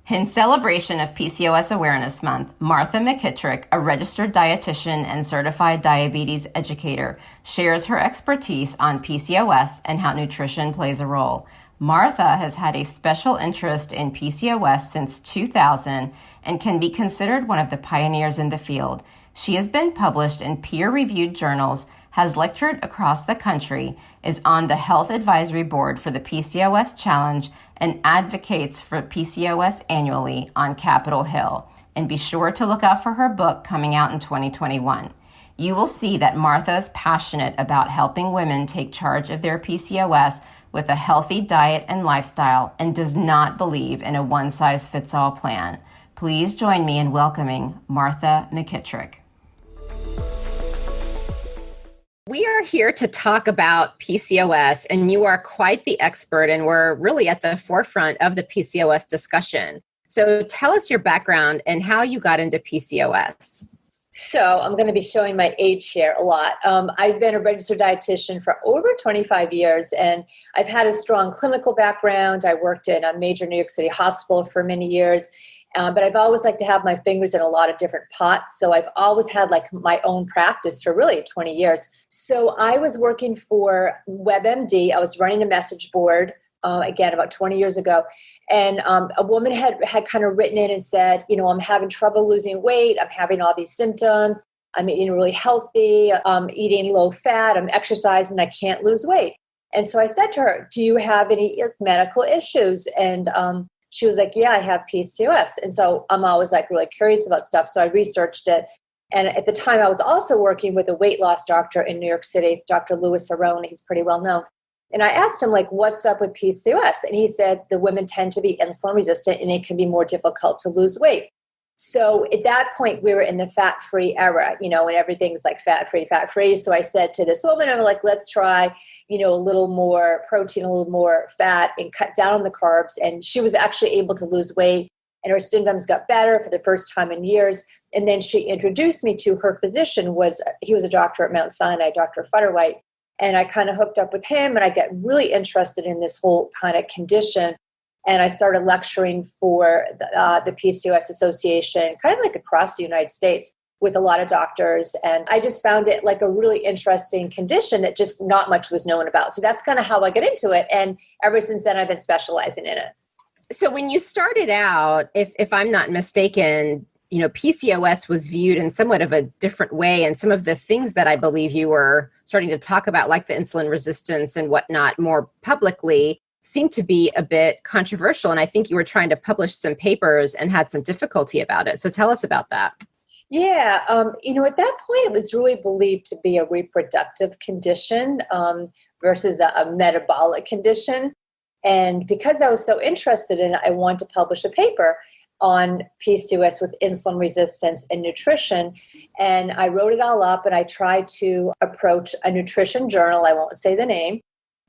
In celebration of PCOS Awareness Month, Martha McKittrick, a registered dietitian and certified diabetes educator, shares her expertise on PCOS and how nutrition plays a role. Martha has had a special interest in PCOS since 2000 and can be considered one of the pioneers in the field. She has been published in peer-reviewed journals, has lectured across the country, is on the Health Advisory Board for the PCOS Challenge, and advocates for PCOS annually on Capitol Hill. And be sure to look out for her book coming out in 2021. You will see that Martha is passionate about helping women take charge of their PCOS with a healthy diet and lifestyle and does not believe in a one-size-fits-all plan. Please join me in welcoming Martha McKittrick. We are here to talk about PCOS, and you are quite the expert, and we're really at the forefront of the PCOS discussion. So tell us your background and how you got into PCOS. So I'm going to be showing my age here a lot. I've been a registered dietitian for over 25 years, and I've had a strong clinical background. I worked in a major New York City hospital for many years. But I've always liked to have my fingers in a lot of different pots. So I've always had like my own practice for really 20 years. So I was working for WebMD. I was running a message board, again, about 20 years ago. And a woman had kind of written in and said, I'm having trouble losing weight. I'm having all these symptoms. I'm eating really healthy. I'm eating low fat. I'm exercising. I can't lose weight. And so I said to her, do you have any medical issues? And she was like, yeah, I have PCOS. And so I'm always like really curious about stuff. So I researched it. And at the time I was also working with a weight loss doctor in New York City, Dr. Louis Arone. He's pretty well known. And I asked him like, what's up with PCOS? And he said, the women tend to be insulin resistant and it can be more difficult to lose weight. So at that point we were in the fat-free era, and everything's like fat-free. So I said to this woman, I'm like, let's try, a little more protein, a little more fat and cut down on the carbs. And she was actually able to lose weight and her symptoms got better for the first time in years. And then she introduced me to her physician. He was a doctor at Mount Sinai, Dr. Futterwhite. And I kind of hooked up with him and I got really interested in this whole kind of condition. And I started lecturing for the PCOS Association, kind of like across the United States with a lot of doctors. And I just found it like a really interesting condition that just not much was known about. So that's kind of how I got into it. And ever since then, I've been specializing in it. So when you started out, if I'm not mistaken, PCOS was viewed in somewhat of a different way. And some of the things that I believe you were starting to talk about, like the insulin resistance and whatnot, more publicly, seemed to be a bit controversial. And I think you were trying to publish some papers and had some difficulty about it. So tell us about that. Yeah. At that point, it was really believed to be a reproductive condition versus a metabolic condition. And because I was so interested in it, I wanted to publish a paper on PCOS with insulin resistance and nutrition. And I wrote it all up and I tried to approach a nutrition journal. I won't say the name.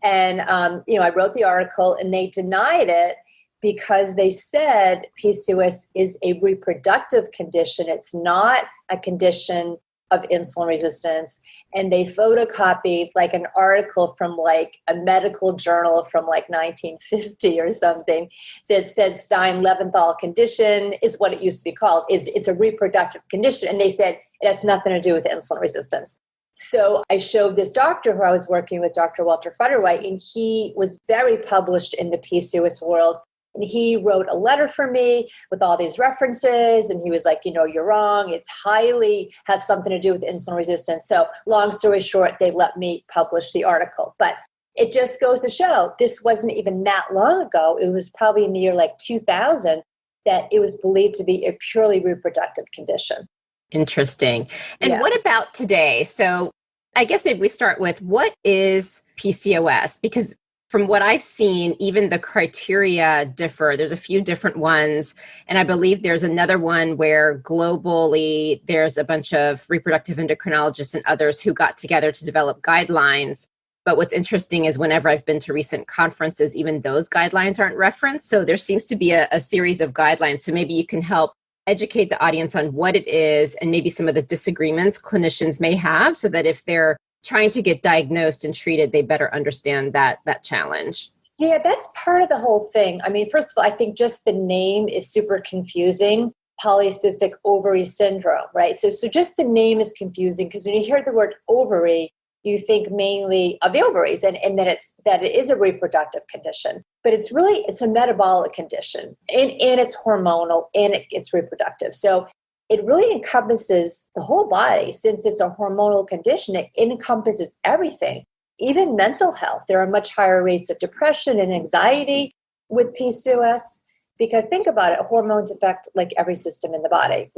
And, I wrote the article and they denied it because they said PCOS is a reproductive condition. It's not a condition of insulin resistance. And they photocopied like an article from like a medical journal from like 1950 or something that said Stein-Leventhal condition is what it used to be called. It's a reproductive condition. And they said it has nothing to do with insulin resistance. So I showed this doctor who I was working with, Dr. Walter Futterwhite, and he was very published in the PCOS world. And he wrote a letter for me with all these references. And he was like, you're wrong. It's has something to do with insulin resistance. So long story short, they let me publish the article. But it just goes to show this wasn't even that long ago. It was probably in the year like 2000 that it was believed to be a purely reproductive condition. Interesting. And What about today? So I guess maybe we start with what is PCOS? Because from what I've seen, even the criteria differ. There's a few different ones. And I believe there's another one where globally, there's a bunch of reproductive endocrinologists and others who got together to develop guidelines. But what's interesting is whenever I've been to recent conferences, even those guidelines aren't referenced. So there seems to be a series of guidelines. So maybe you can help educate the audience on what it is and maybe some of the disagreements clinicians may have so that if they're trying to get diagnosed and treated, they better understand that challenge. Yeah, that's part of the whole thing. I mean, first of all, I think just the name is super confusing. Polycystic ovary syndrome, right? So just the name is confusing because when you hear the word ovary, you think mainly of the ovaries and that it is a reproductive condition. But it's a metabolic condition and it's hormonal and it's reproductive. So it really encompasses the whole body. Since it's a hormonal condition, it encompasses everything, even mental health. There are much higher rates of depression and anxiety with PCOS. Because think about it, hormones affect like every system in the body,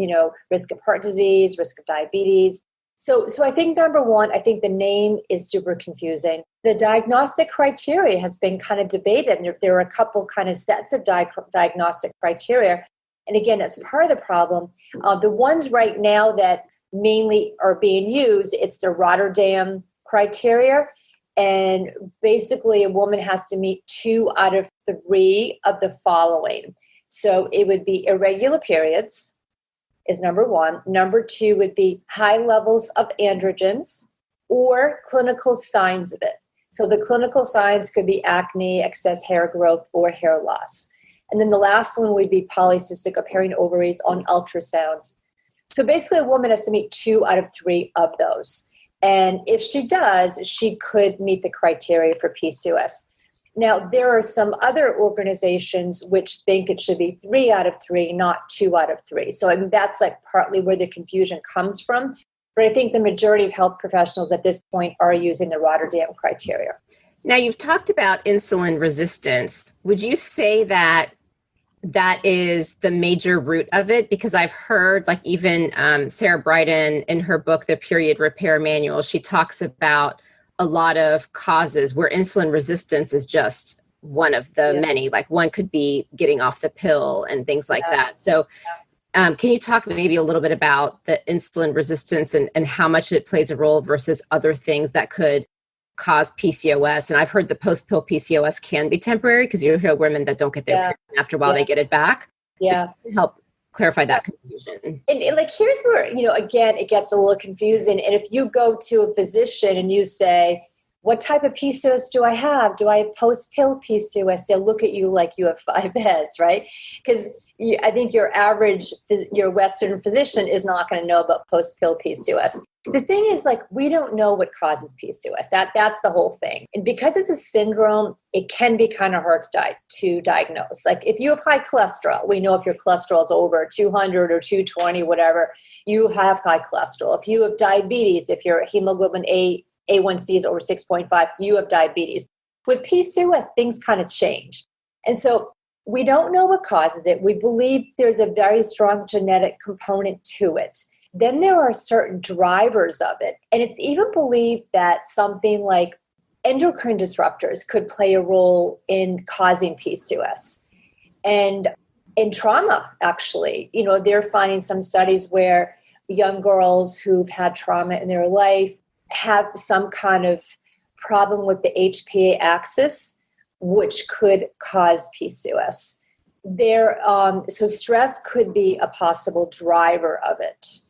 risk of heart disease, risk of diabetes. So I think number one, I think the name is super confusing. The diagnostic criteria has been kind of debated. And there are a couple kind of sets of diagnostic criteria. And again, that's part of the problem. The ones right now that mainly are being used, it's the Rotterdam criteria. And basically, a woman has to meet 2 out of 3 of the following. So it would be irregular periods is number 1. Number 2 would be high levels of androgens or clinical signs of it. So the clinical signs could be acne, excess hair growth, or hair loss. And then the last one would be polycystic appearing ovaries on ultrasound. So basically, a woman has to meet 2 out of 3 of those. And if she does, she could meet the criteria for PCOS. Now, there are some other organizations which think it should be 3 out of 3, not 2 out of 3. So I mean, that's like partly where the confusion comes from. But I think the majority of health professionals at this point are using the Rotterdam criteria. Now, you've talked about insulin resistance. Would you say that is the major root of it? Because I've heard, like even Sarah Bryden in her book, The Period Repair Manual, she talks about a lot of causes where insulin resistance is just one of the many. Like one could be getting off the pill and things like that. So can you talk maybe a little bit about the insulin resistance and how much it plays a role versus other things that could cause PCOS? And I've heard the post-pill PCOS can be temporary because you hear women that don't get their period after a while they get it back. So help clarify that confusion. And like, here's where, again, it gets a little confusing. And if you go to a physician and you say, what type of PCOS do I have? Do I have post-pill PCOS? They'll look at you like you have 5 heads, right? Because I think your Western physician is not going to know about post-pill PCOS. The thing is, like, we don't know what causes PCOS. That's the whole thing. And because it's a syndrome, it can be kind of hard to diagnose. Like if you have high cholesterol, we know if your cholesterol is over 200 or 220, whatever, you have high cholesterol. If you have diabetes, if your hemoglobin A1C is over 6.5, you have diabetes. With PCOS, things kind of change. And so we don't know what causes it. We believe there's a very strong genetic component to it. Then there are certain drivers of it. And it's even believed that something like endocrine disruptors could play a role in causing PCOS. And in trauma, actually, they're finding some studies where young girls who've had trauma in their life have some kind of problem with the HPA axis, which could cause PCOS. So stress could be a possible driver of it.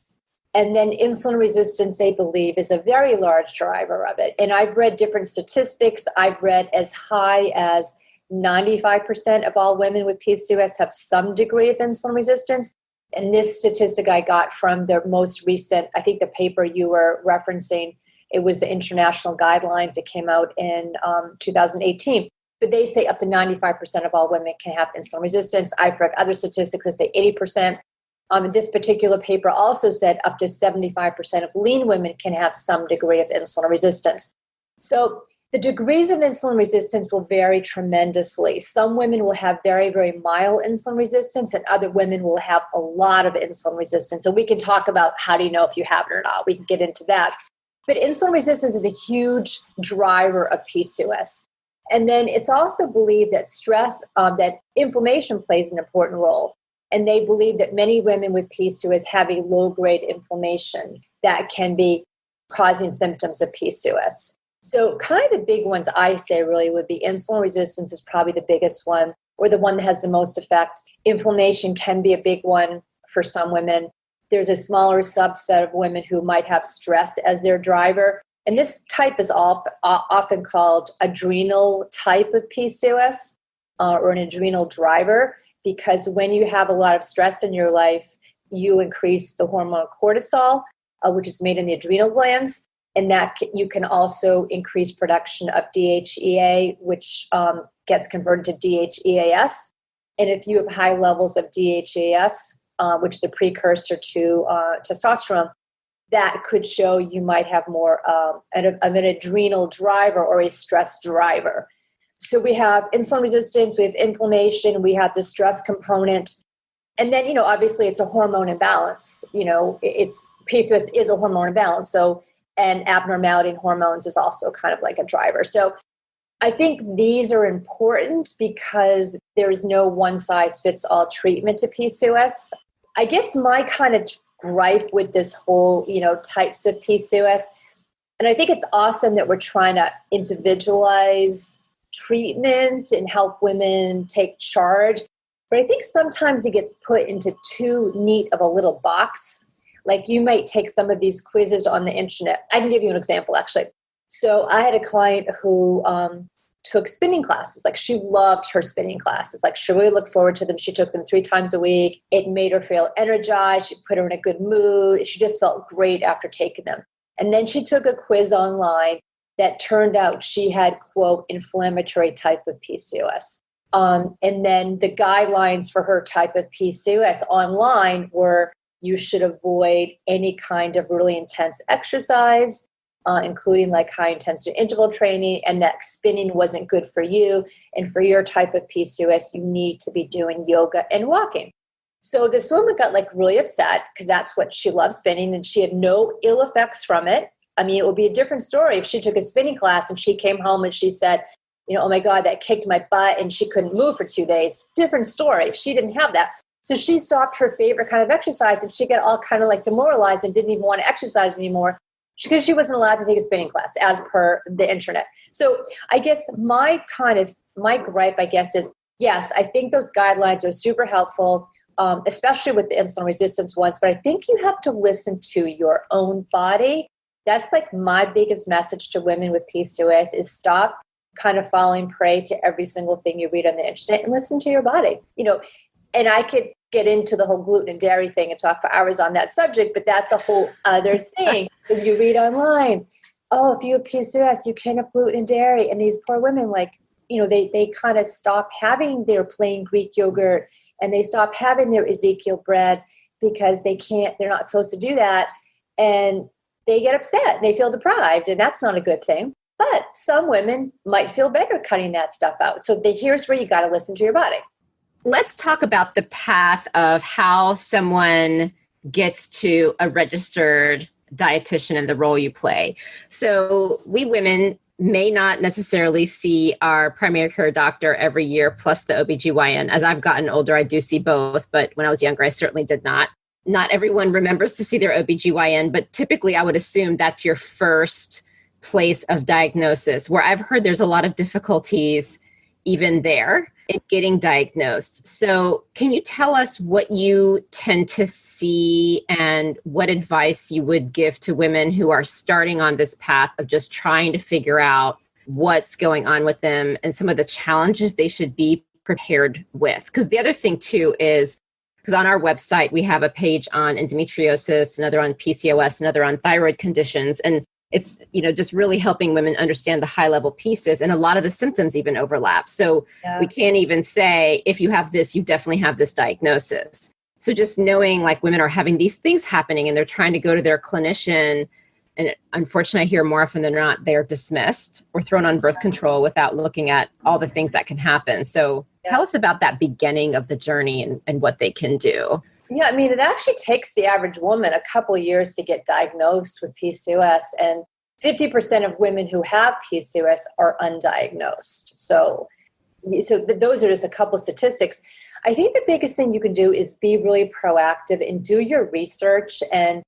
And then insulin resistance, they believe, is a very large driver of it. And I've read different statistics. I've read as high as 95% of all women with PCOS have some degree of insulin resistance. And this statistic I got from the most recent, I think the paper you were referencing, it was the international guidelines that came out in 2018. But they say up to 95% of all women can have insulin resistance. I've read other statistics that say 80%. This particular paper also said up to 75% of lean women can have some degree of insulin resistance. So the degrees of insulin resistance will vary tremendously. Some women will have very, very mild insulin resistance, and other women will have a lot of insulin resistance. And we can talk about how do you know if you have it or not. We can get into that. But insulin resistance is a huge driver of PCOS. And then it's also believed that stress, that inflammation plays an important role. And they believe that many women with PCOS have a low-grade inflammation that can be causing symptoms of PCOS. So kind of the big ones I say really would be insulin resistance is probably the biggest one, or the one that has the most effect. Inflammation can be a big one for some women. There's a smaller subset of women who might have stress as their driver. And this type is often called adrenal type of PCOS or an adrenal driver, because when you have a lot of stress in your life, you increase the hormone cortisol, which is made in the adrenal glands. And that you can also increase production of DHEA, which gets converted to DHEAS. And if you have high levels of DHEAS, which is the precursor to testosterone, that could show you might have more of an adrenal driver or a stress driver. So we have insulin resistance, we have inflammation, we have the stress component. And then, obviously it's a hormone imbalance. It's PCOS is a hormone imbalance. So, and abnormality in hormones is also kind of like a driver. So I think these are important because there's no one size fits all treatment to PCOS. I guess my kind of gripe with this whole, types of PCOS, and I think it's awesome that we're trying to individualize treatment and help women take charge. But I think sometimes it gets put into too neat of a little box. Like you might take some of these quizzes on the internet. I can give you an example, actually. So I had a client who took spinning classes. Like she loved her spinning classes. Like she really looked forward to them. She took them 3 times a week. It made her feel energized. She put her in a good mood. She just felt great after taking them. And then she took a quiz online that turned out she had, quote, inflammatory type of PCOS. And then the guidelines for her type of PCOS online were you should avoid any kind of really intense exercise, including like high intensity interval training, and that spinning wasn't good for you. And for your type of PCOS, you need to be doing yoga and walking. So this woman got like really upset because that's what she loves, spinning, and she had no ill effects from it. I mean, it would be a different story if she took a spinning class and she came home and she said, oh my God, that kicked my butt and she couldn't move for 2 days. Different story. She didn't have that. So she stopped her favorite kind of exercise and she got all kind of like demoralized and didn't even want to exercise anymore because she wasn't allowed to take a spinning class as per the internet. So I guess my gripe, I guess, is, yes, I think those guidelines are super helpful, especially with the insulin resistance ones, but I think you have to listen to your own body. That's like my biggest message to women with PCOS is stop kind of falling prey to every single thing you read on the internet and listen to your body. And I could get into the whole gluten and dairy thing and talk for hours on that subject, but that's a whole other thing because you read online, oh, if you have PCOS, you can't have gluten and dairy. And these poor women, they kind of stop having their plain Greek yogurt and they stop having their Ezekiel bread because they're not supposed to do that. And they get upset. They feel deprived, and that's not a good thing. But some women might feel better cutting that stuff out. So here's where you got to listen to your body. Let's talk about the path of how someone gets to a registered dietitian and the role you play. So we women may not necessarily see our primary care doctor every year plus the OBGYN. As I've gotten older, I do see both, but when I was younger, I certainly did not. Not everyone remembers to see their OBGYN, but typically I would assume that's your first place of diagnosis, where I've heard there's a lot of difficulties even there in getting diagnosed. So can you tell us what you tend to see and what advice you would give to women who are starting on this path of just trying to figure out what's going on with them and some of the challenges they should be prepared with? Because the other thing too is, because on our website, we have a page on endometriosis, another on PCOS, another on thyroid conditions. And it's, just really helping women understand the high level pieces, and a lot of the symptoms even overlap. So we can't even say, if you have this, you definitely have this diagnosis. So just knowing like women are having these things happening and they're trying to go to their clinician, and unfortunately I hear more often than not, they're dismissed or thrown on birth control without looking at all the things that can happen. So tell us about that beginning of the journey and what they can do. Yeah, I mean, it actually takes the average woman a couple of years to get diagnosed with PCOS, and 50% of women who have PCOS are undiagnosed. So those are just a couple of statistics. I think the biggest thing you can do is be really proactive and do your research. And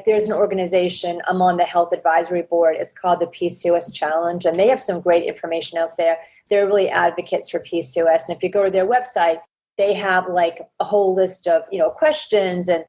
there's an organization, I'm on the health advisory board. It's called the PCOS Challenge, and they have some great information out there. They're really advocates for PCOS. And if you go to their website, they have like a whole list of, questions and,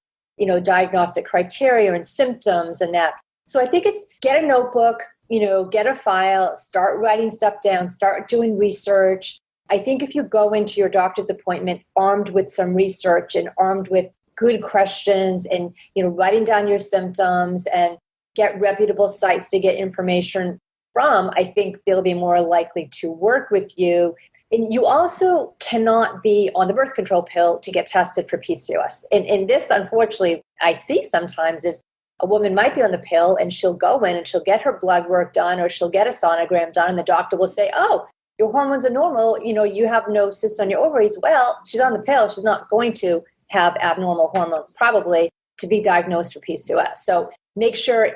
diagnostic criteria and symptoms and that. So I think it's get a notebook, get a file, start writing stuff down, start doing research. I think if you go into your doctor's appointment armed with some research and armed with good questions and, writing down your symptoms and get reputable sites to get information from, I think they'll be more likely to work with you. And you also cannot be on the birth control pill to get tested for PCOS. And this, unfortunately, I see sometimes is a woman might be on the pill and she'll go in and she'll get her blood work done or she'll get a sonogram done and the doctor will say, oh, your hormones are normal, you have no cysts on your ovaries. Well, she's on the pill. She's not going to have abnormal hormones probably to be diagnosed for PCOS. So make sure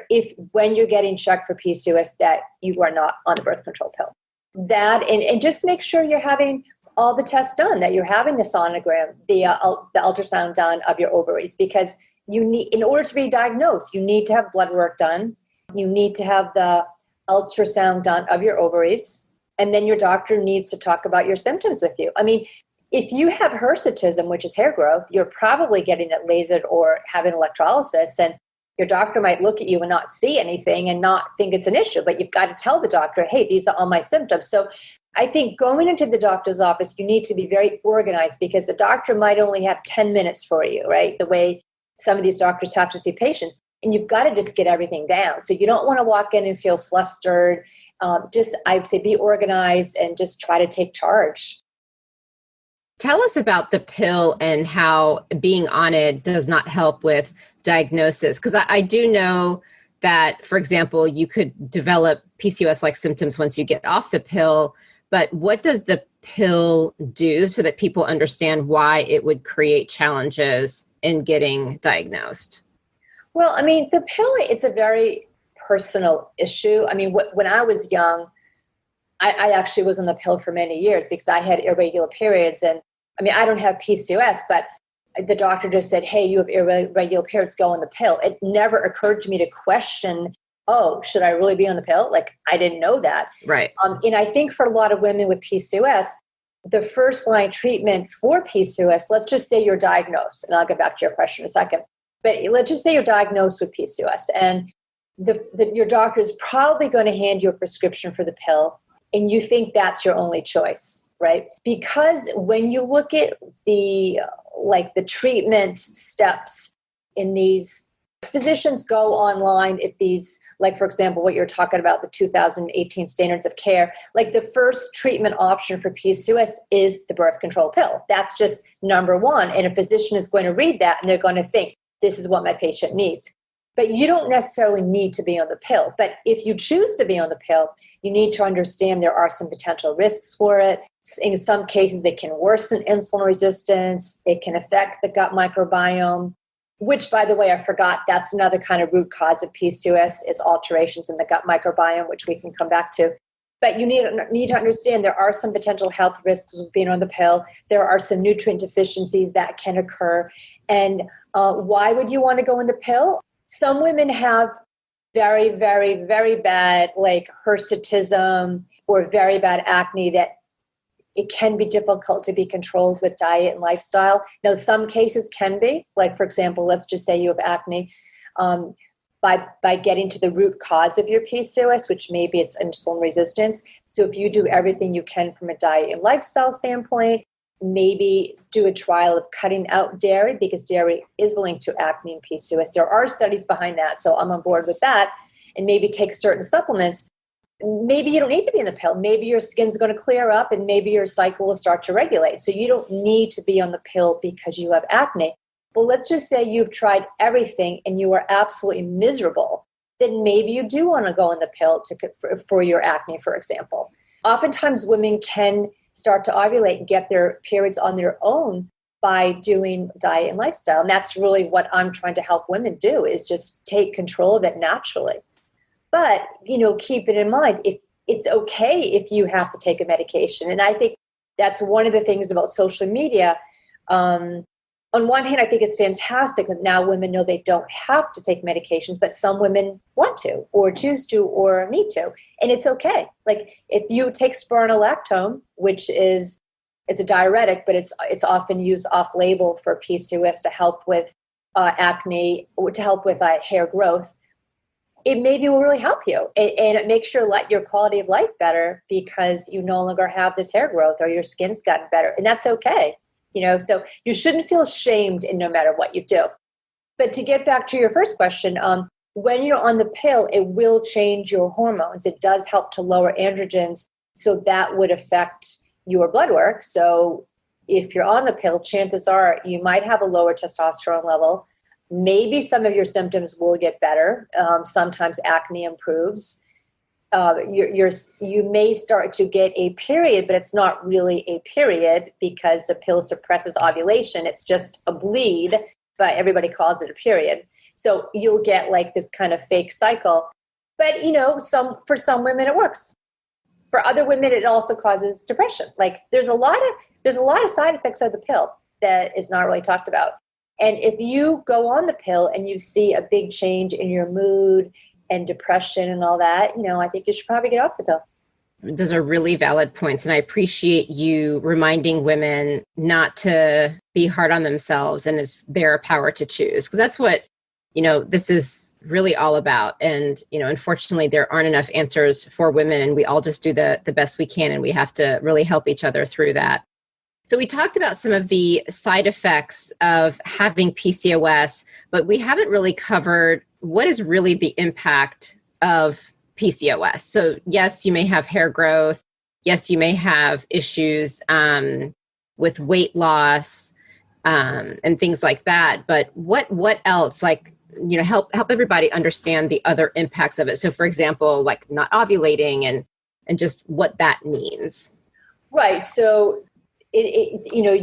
when you're getting checked for PCOS that you are not on the birth control pill. That and just make sure you're having all the tests done, that you're having the sonogram, the ultrasound done of your ovaries, because you need, in order to be diagnosed, you need to have blood work done. You need to have the ultrasound done of your ovaries. And then your doctor needs to talk about your symptoms with you. I mean, if you have hirsutism, which is hair growth, you're probably getting it lasered or having electrolysis, and your doctor might look at you and not see anything and not think it's an issue, but you've got to tell the doctor, hey, these are all my symptoms. So I think going into the doctor's office, you need to be very organized because the doctor might only have 10 minutes for you, right? The way some of these doctors have to see patients. And you've got to just get everything down. So you don't want to walk in and feel flustered. I'd say be organized and just try to take charge. Tell us about the pill and how being on it does not help with diagnosis. Because I do know that, for example, you could develop PCOS-like symptoms once you get off the pill. But what does the pill do so that people understand why it would create challenges in getting diagnosed? Well, I mean, the pill, it's a very personal issue. I mean, when I was young, I actually was on the pill for many years because I had irregular periods. And I mean, I don't have PCOS, but the doctor just said, hey, you have irregular periods, go on the pill. It never occurred to me to question, oh, should I really be on the pill? Like, I didn't know that. Right. And I think for a lot of women with PCOS, the first line treatment for PCOS, let's just say you're diagnosed, and I'll get back to your question in a second, but let's just say you're diagnosed with PCOS and your doctor is probably going to hand you a prescription for the pill and you think that's your only choice, right? Because when you look at the treatment steps in these, physicians go online at these, like, for example, what you're talking about, the 2018 standards of care, like the first treatment option for PCOS is the birth control pill. That's just number one. And a physician is going to read that and they're going to think, this is what my patient needs. But you don't necessarily need to be on the pill. But if you choose to be on the pill, you need to understand there are some potential risks for it. In some cases, it can worsen insulin resistance. It can affect the gut microbiome, which, by the way, I forgot, that's another kind of root cause of PCOS is alterations in the gut microbiome, which we can come back to. But you need to understand there are some potential health risks with being on the pill. There are some nutrient deficiencies that can occur. And why would you want to go on the pill? Some women have very, very, very bad, like hirsutism or very bad acne that it can be difficult to be controlled with diet and lifestyle. Now, some cases can be, like, for example, let's just say you have acne, by getting to the root cause of your PCOS, which maybe it's insulin resistance. So if you do everything you can from a diet and lifestyle standpoint, maybe do a trial of cutting out dairy because dairy is linked to acne and PCOS. There are studies behind that, so I'm on board with that. And maybe take certain supplements. Maybe you don't need to be in the pill. Maybe your skin's going to clear up and maybe your cycle will start to regulate. So you don't need to be on the pill because you have acne. Well, let's just say you've tried everything and you are absolutely miserable. Then maybe you do want to go on the pill for your acne, for example. Oftentimes women can start to ovulate and get their periods on their own by doing diet and lifestyle. And that's really what I'm trying to help women do, is just take control of it naturally. But, keep it in mind, if it's okay if you have to take a medication. And I think that's one of the things about social media. On one hand, I think it's fantastic that now women know they don't have to take medications, but some women want to or choose to or need to. And it's okay. Like if you take spironolactone, which is a diuretic, but it's often used off-label for PCOS to help with acne or to help with hair growth. it maybe will really help you. And it makes your quality of life better because you no longer have this hair growth or your skin's gotten better. And that's okay. So you shouldn't feel shamed in no matter what you do. But to get back to your first question, when you're on the pill, it will change your hormones. It does help to lower androgens. So that would affect your blood work. So if you're on the pill, chances are you might have a lower testosterone level. Maybe some of your symptoms will get better. Sometimes acne improves. You may start to get a period, but it's not really a period because the pill suppresses ovulation. It's just a bleed, but everybody calls it a period. So you'll get like this kind of fake cycle. But for some women it works. For other women, it also causes depression. Like there's a lot of side effects of the pill that is not really talked about. And if you go on the pill and you see a big change in your mood and depression and all that, I think you should probably get off the pill. Those are really valid points. And I appreciate you reminding women not to be hard on themselves and it's their power to choose. Because that's what, this is really all about. And, unfortunately, there aren't enough answers for women and we all just do the best we can. And we have to really help each other through that. So we talked about some of the side effects of having PCOS, but we haven't really covered what is really the impact of PCOS. So yes, you may have hair growth. Yes, you may have issues with weight loss and things like that. But what else? Help everybody understand the other impacts of it. So for example, like not ovulating and just what that means. Right. So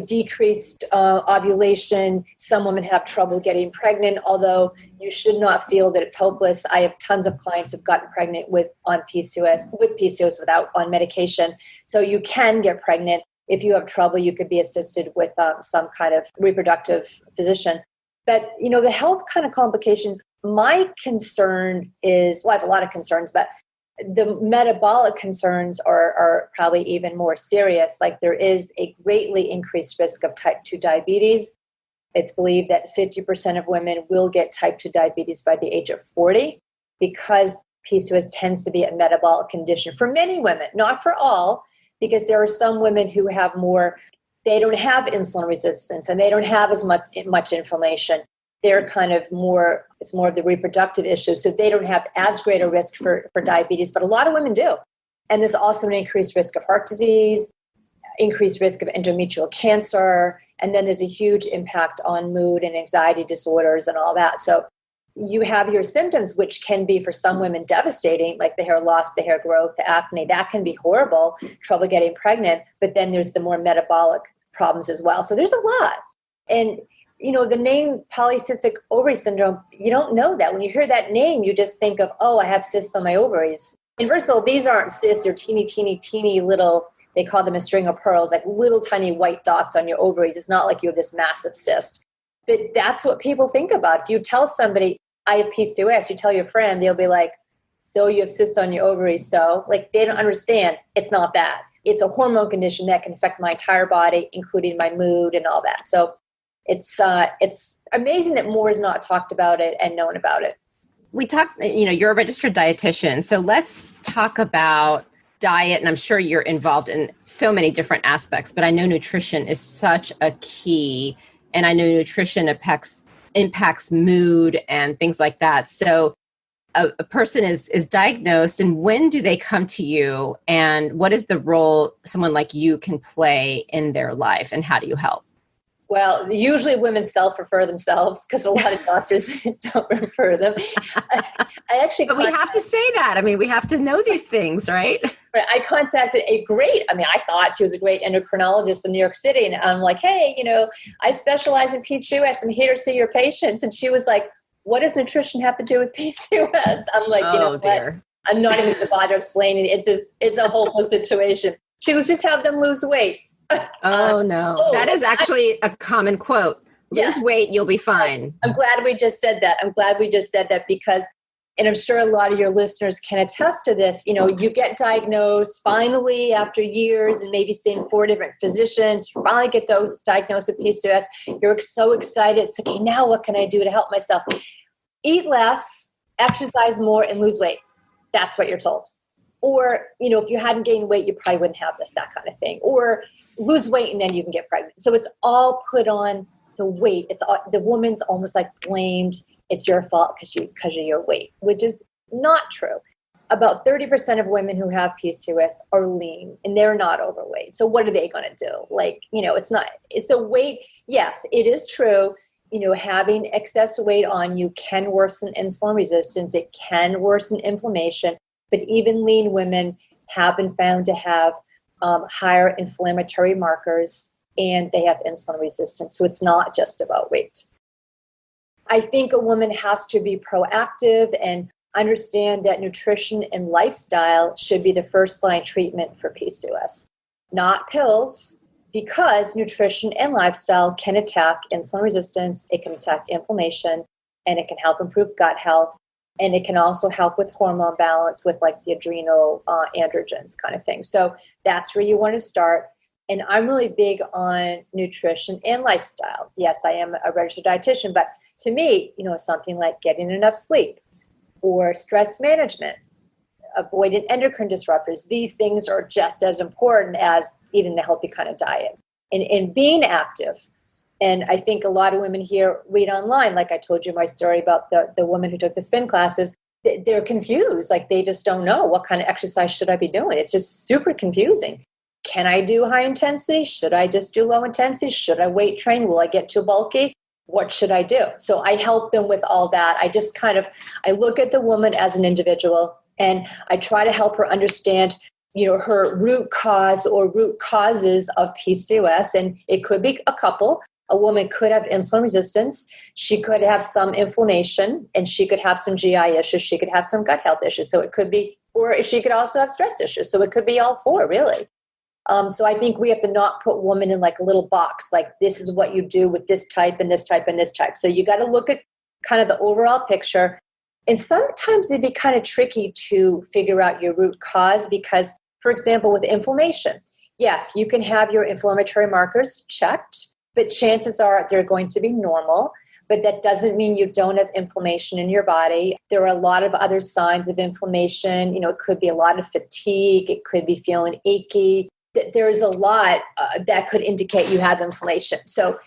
decreased ovulation. Some women have trouble getting pregnant, although you should not feel that it's hopeless. I have tons of clients who've gotten pregnant with PCOS without on medication. So you can get pregnant. If you have trouble, you could be assisted with some kind of reproductive physician. But, the health kind of complications, my concern is, I have a lot of concerns, but the metabolic concerns are probably even more serious. Like there is a greatly increased risk of type 2 diabetes. It's believed that 50% of women will get type 2 diabetes by the age of 40 because PCOS tends to be a metabolic condition for many women, not for all, because there are some women who have they don't have insulin resistance and they don't have as much inflammation. They're kind of it's more of the reproductive issue. So they don't have as great a risk for diabetes, but a lot of women do. And there's also an increased risk of heart disease, increased risk of endometrial cancer. And then there's a huge impact on mood and anxiety disorders and all that. So you have your symptoms, which can be for some women devastating, like the hair loss, the hair growth, the acne. That can be horrible, trouble getting pregnant. But then there's the more metabolic problems as well. So there's a lot. And the name polycystic ovary syndrome, you don't know that. When you hear that name, you just think of, I have cysts on my ovaries. And first of all, these aren't cysts. They're teeny, teeny, teeny little, they call them a string of pearls, like little tiny white dots on your ovaries. It's not like you have this massive cyst. But that's what people think about. If you tell somebody, I have PCOS, you tell your friend, they'll be like, so you have cysts on your ovaries. So they don't understand. It's not that. It's a hormone condition that can affect my entire body, including my mood and all that. So it's amazing that more is not talked about it and known about it. We talked, you're a registered dietitian. So let's talk about diet. And I'm sure you're involved in so many different aspects, but I know nutrition is such a key. And I know nutrition impacts mood and things like that. So a person is diagnosed, and when do they come to you? And what is the role someone like you can play in their life? And how do you help? Well, usually women self-refer themselves because a lot of doctors don't refer them. But we have to say that. I mean, we have to know these things, right? I contacted I thought she was a great endocrinologist in New York City. And I'm like, hey, I specialize in PCOS. I'm here to see your patients. And she was like, what does nutrition have to do with PCOS? I'm like, dear. What? I'm not even going to bother explaining it. It's a hopeless situation. She was just have them lose weight. Oh, no. That is actually a common quote. Lose weight, you'll be fine. I'm glad we just said that. Because, and I'm sure a lot of your listeners can attest to this, you get diagnosed finally after years and maybe seeing 4 different physicians, you finally get diagnosed with PCOS. You're so excited. It's okay, now what can I do to help myself? Eat less exercise more and lose weight. That's what you're told. Or, if you hadn't gained weight, you probably wouldn't have this, that kind of thing. Or lose weight and then you can get pregnant. So it's all put on the weight. It's all, the woman's almost like blamed. It's your fault because of your weight, which is not true. About 30% of women who have PCOS are lean and they're not overweight. So what are they going to do? It's the weight. Yes, it is true. Having excess weight on you can worsen insulin resistance. It can worsen inflammation, but even lean women have been found to have higher inflammatory markers and they have insulin resistance. So it's not just about weight. I think a woman has to be proactive and understand that nutrition and lifestyle should be the first line treatment for PCOS, not pills, because nutrition and lifestyle can attack insulin resistance, it can attack inflammation, and it can help improve gut health, and it can also help with hormone balance with like the adrenal androgens kind of thing. So that's where you want to start. And I'm really big on nutrition and lifestyle. Yes, I am a registered dietitian, but to me, something like getting enough sleep or stress management, avoiding endocrine disruptors, these things are just as important as eating a healthy kind of diet and being active. And I think a lot of women here read online, like I told you my story about the woman who took the spin classes. They're confused, like they just don't know what kind of exercise should I be doing. It's just super confusing. Can I do high intensity? Should I just do low intensity? Should I weight train? Will I get too bulky? What should I do? So I help them with all that. I look at the woman as an individual and I try to help her understand, her root cause or root causes of PCOS. And it could be a couple. A woman could have insulin resistance. She could have some inflammation and she could have some GI issues. She could have some gut health issues. So it could be, or she could also have stress issues. So it could be all four, really. So I think we have to not put women in like a little box, like this is what you do with this type and this type and this type. So you got to look at kind of the overall picture. And sometimes it'd be kind of tricky to figure out your root cause because, for example, with inflammation, yes, you can have your inflammatory markers checked, but chances are they're going to be normal. But that doesn't mean you don't have inflammation in your body. There are a lot of other signs of inflammation. It could be a lot of fatigue. It could be feeling achy. There's a lot that could indicate you have inflammation. So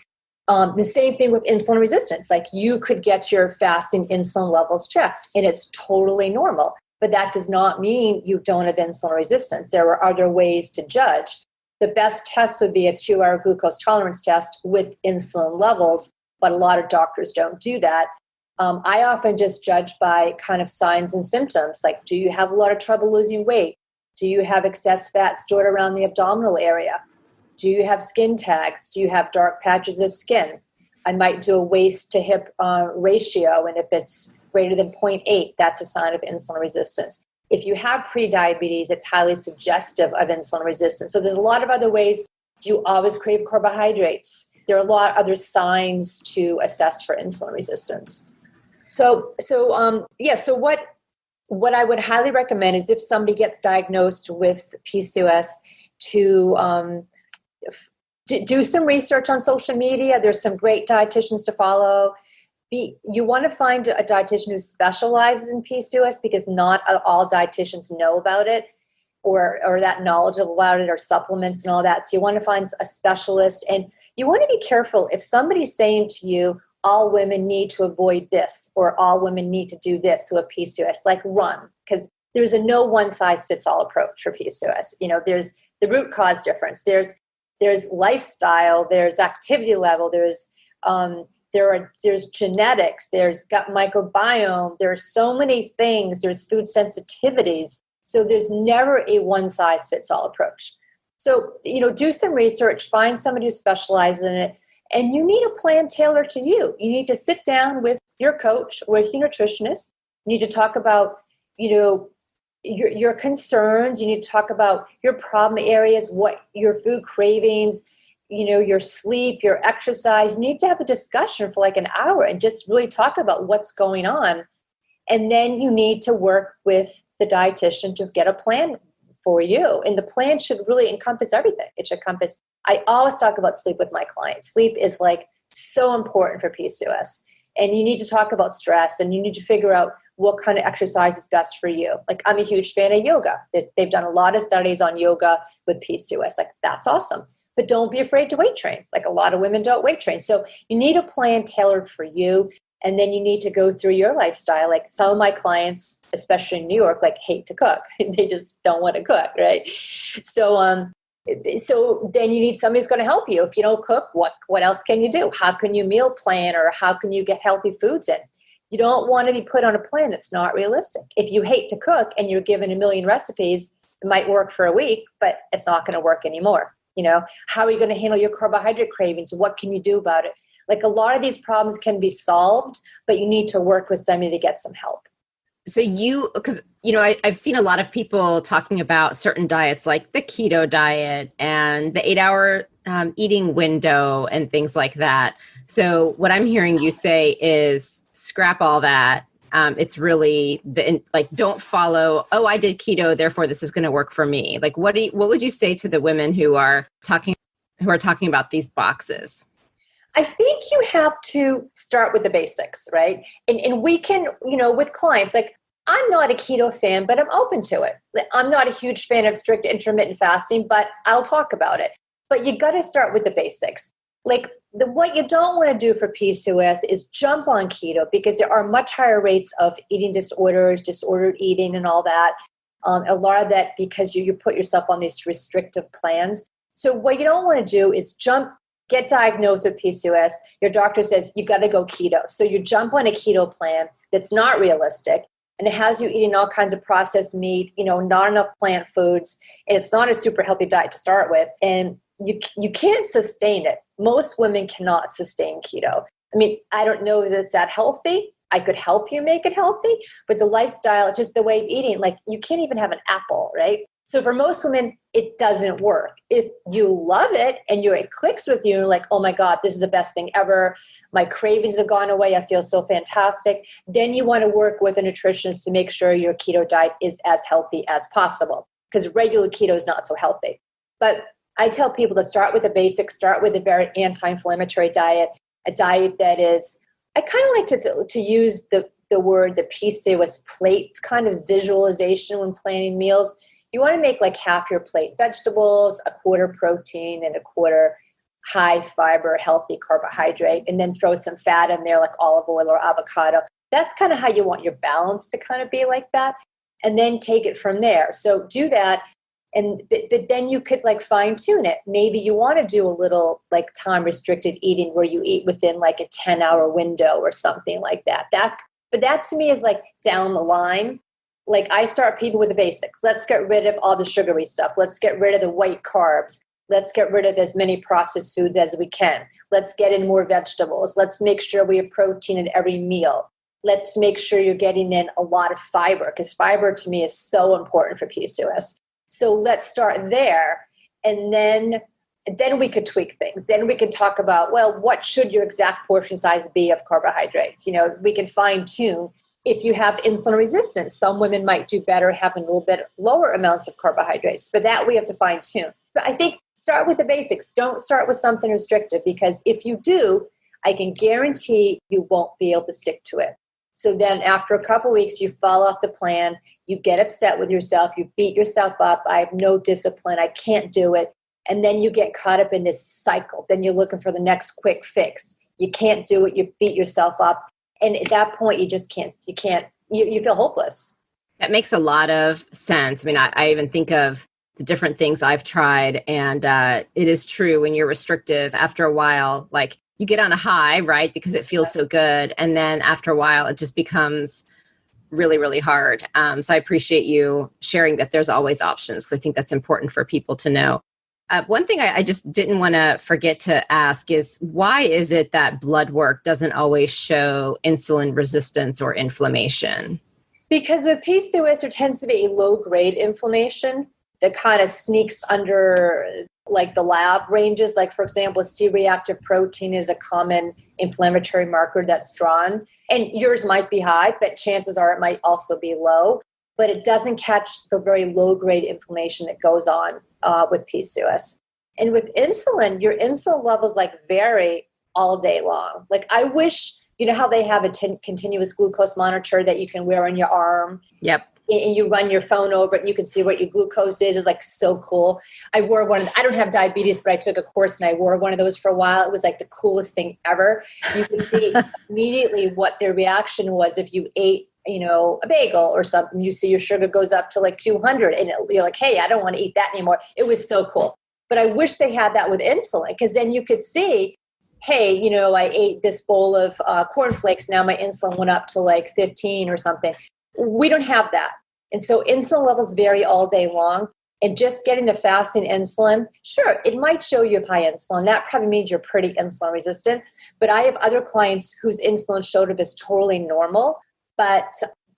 the same thing with insulin resistance. Like you could get your fasting insulin levels checked and it's totally normal. But that does not mean you don't have insulin resistance. There are other ways to judge. The best test would be a 2-hour glucose tolerance test with insulin levels, but a lot of doctors don't do that. I often just judge by kind of signs and symptoms. Like, do you have a lot of trouble losing weight? Do you have excess fat stored around the abdominal area? Do you have skin tags? Do you have dark patches of skin? I might do a waist to hip ratio, and if it's greater than 0.8, that's a sign of insulin resistance. If you have prediabetes, it's highly suggestive of insulin resistance. So there's a lot of other ways. Do you always crave carbohydrates? There are a lot of other signs to assess for insulin resistance. So what I would highly recommend is if somebody gets diagnosed with PCOS to do some research on social media. There's some great dietitians to follow. You want to find a dietitian who specializes in PCOS because not all dietitians know about it or that knowledgeable about it or supplements and all that. So you want to find a specialist, and you want to be careful if somebody's saying to you, all women need to avoid this or all women need to do this who have PCOS, like run, because there's a no one size fits all approach for PCOS. There's the root cause difference. There's lifestyle, there's activity level, there's genetics, there's gut microbiome, there's so many things, there's food sensitivities. So there's never a one size fits all approach. So, do some research, find somebody who specializes in it, and you need a plan tailored to you. You need to sit down with your coach, with your nutritionist. You need to talk about, your concerns. You need to talk about your problem areas, what your food cravings, your sleep, your exercise. You need to have a discussion for like an hour and just really talk about what's going on. And then you need to work with the dietitian to get a plan for you. And the plan should really encompass everything. It should encompass, I always talk about sleep with my clients. Sleep is like so important for PCOS. And you need to talk about stress, and you need to figure out what kind of exercise is best for you. Like, I'm a huge fan of yoga. They've done a lot of studies on yoga with PCOS. Like, that's awesome. But don't be afraid to weight train. Like, a lot of women don't weight train. So you need a plan tailored for you. And then you need to go through your lifestyle. Like, some of my clients, especially in New York, like, hate to cook. They just don't want to cook, right? So then you need somebody who's going to help you. If you don't cook, what else can you do? How can you meal plan, or how can you get healthy foods in? You don't want to be put on a plan that's not realistic. If you hate to cook and you're given a million recipes, it might work for a week, but it's not going to work anymore. How are you going to handle your carbohydrate cravings? What can you do about it? Like, a lot of these problems can be solved, but you need to work with somebody to get some help. So because I've seen a lot of people talking about certain diets, like the keto diet and the 8-hour eating window and things like that. So what I'm hearing you say is scrap all that. It's really don't follow, I did keto, therefore this is going to work for me. Like, what would you say to the women who are talking about these boxes? I think you have to start with the basics, right? And we can, with clients, like, I'm not a keto fan, but I'm open to it. I'm not a huge fan of strict intermittent fasting, but I'll talk about it. But you got to start with the basics. Like, what you don't want to do for PCOS is jump on keto, because there are much higher rates of eating disorders, disordered eating and all that. A lot of that because you put yourself on these restrictive plans. So what you don't want to do is get diagnosed with PCOS. Your doctor says you got to go keto. So you jump on a keto plan that's not realistic, and it has you eating all kinds of processed meat, not enough plant foods, and it's not a super healthy diet to start with. And you can't sustain it. Most women cannot sustain keto. I mean, I don't know if it's that healthy. I could help you make it healthy, but the lifestyle, just the way of eating, like, you can't even have an apple, right? So for most women, it doesn't work. If you love it and it clicks with you, like, oh my God, this is the best thing ever. My cravings have gone away. I feel so fantastic. Then you want to work with a nutritionist to make sure your keto diet is as healthy as possible, because regular keto is not so healthy. But I tell people to start with the basics, start with a very anti-inflammatory diet, a diet that is, I kind of like to use the word, the PCOS plate kind of visualization when planning meals. You want to make like half your plate vegetables, a quarter protein, and a quarter high fiber, healthy carbohydrate, and then throw some fat in there like olive oil or avocado. That's kind of how you want your balance to kind of be, like that. And then take it from there. So do that. But then you could like fine tune it. Maybe you want to do a little like time restricted eating where you eat within like a 10-hour window or something like that. But that to me is like down the line. Like, I start people with the basics. Let's get rid of all the sugary stuff. Let's get rid of the white carbs. Let's get rid of as many processed foods as we can. Let's get in more vegetables. Let's make sure we have protein in every meal. Let's make sure you're getting in a lot of fiber, because fiber to me is so important for PCOS. So let's start there. And then we could tweak things. Then we can talk about, well, what should your exact portion size be of carbohydrates? We can fine tune. If you have insulin resistance, some women might do better having a little bit lower amounts of carbohydrates, but that we have to fine tune. But I think start with the basics. Don't start with something restrictive, because if you do, I can guarantee you won't be able to stick to it. So then after a couple of weeks, you fall off the plan, you get upset with yourself, you beat yourself up. I have no discipline. I can't do it. And then you get caught up in this cycle. Then you're looking for the next quick fix. You can't do it. You beat yourself up. And at that point, you just can't, you feel hopeless. That makes a lot of sense. I mean, I even think of the different things I've tried, and it is true when you're restrictive, after a while, like, you get on a high, right? Because it feels so good. And then after a while, it just becomes really, really hard. So I appreciate you sharing that there's always options, because I think that's important for people to know. One thing I just didn't want to forget to ask is, why is it that blood work doesn't always show insulin resistance or inflammation? Because with PCOS, there tends to be a low-grade inflammation that kind of sneaks under like the lab ranges. Like, for example, C-reactive protein is a common inflammatory marker that's drawn. And yours might be high, but chances are it might also be low. But it doesn't catch the very low-grade inflammation that goes on with PCOS. And with insulin, your insulin levels like vary all day long. Like, I wish You know how they have a continuous glucose monitor that you can wear on your arm? Yep. And you run your phone over it and you can see what your glucose is. It's like so cool. I wore one I don't have diabetes, but I took a course and I wore one of those for a while. It was like the coolest thing ever. You could see immediately what their reaction was if you ate, a bagel or something. You see your sugar goes up to like 200 and you're like, hey, I don't want to eat that anymore. It was so cool. But I wish they had that with insulin, because then you could see, hey, I ate this bowl of cornflakes. Now my insulin went up to like 15 or something. We don't have that. And so insulin levels vary all day long. And just getting the fasting insulin, sure, it might show you have high insulin. That probably means you're pretty insulin resistant. But I have other clients whose insulin showed up as totally normal, but